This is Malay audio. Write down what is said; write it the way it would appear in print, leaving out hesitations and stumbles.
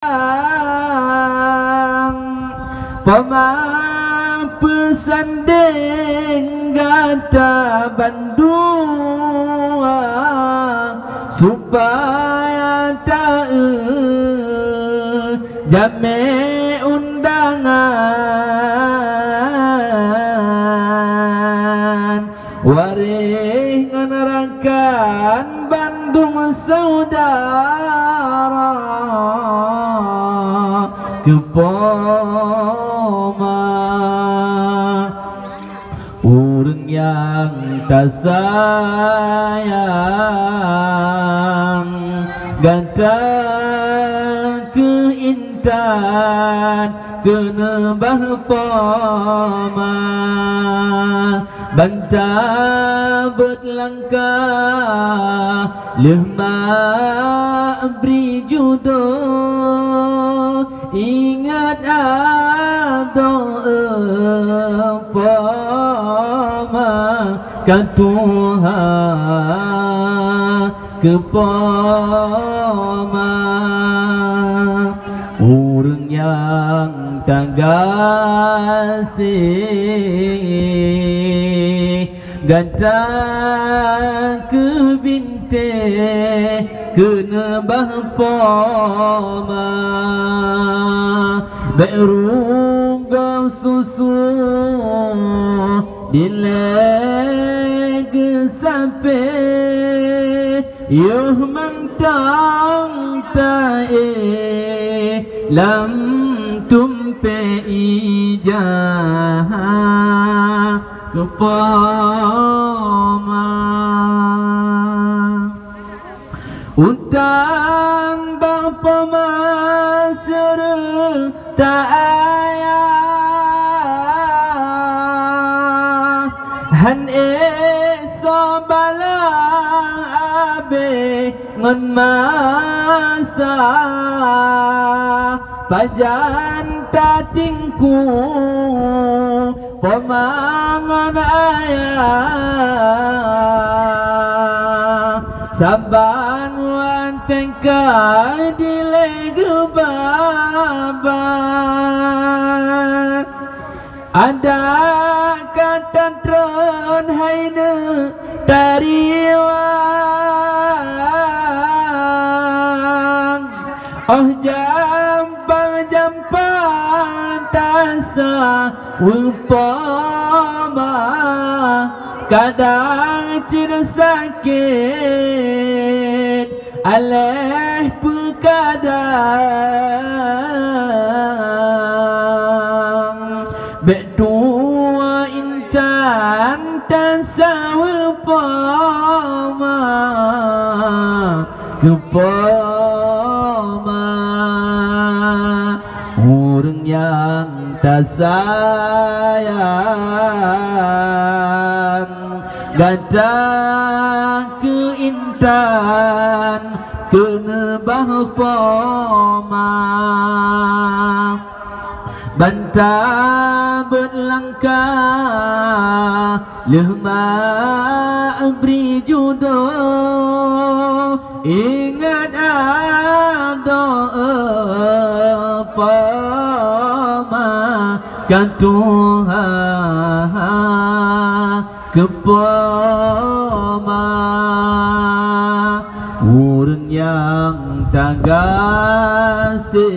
Pemapesanding gata bandua supaya tak jame undangan waring ngenerakan Bandung saudara kepoma urang yang tak sayang ganta keintan kena bahpoma bantah berlangkah lemah beri jodoh ingat ada empama kan Tuhan kepoma orang yang tak gasih ganta ke binte kena bahpoma berunggang susu dileg sampai yuh mentang tae lam tumpe ijah kepoma utang bapa masyarakat tak ayah han sobala abe ngon masa pajan tatingku pemangon ayah saban wanteng ka dilegu baba ada kata tron haine tariwang oh jampang tasa upama kadang cina sakit aleh pekadang bedua intan tasa upama kepoma orang yang tak sayang gata keintan kena bahpoma bantah berlangkah lemah beri jodoh ingat ada empama kan Tuhan kepoma orang yang tak gasih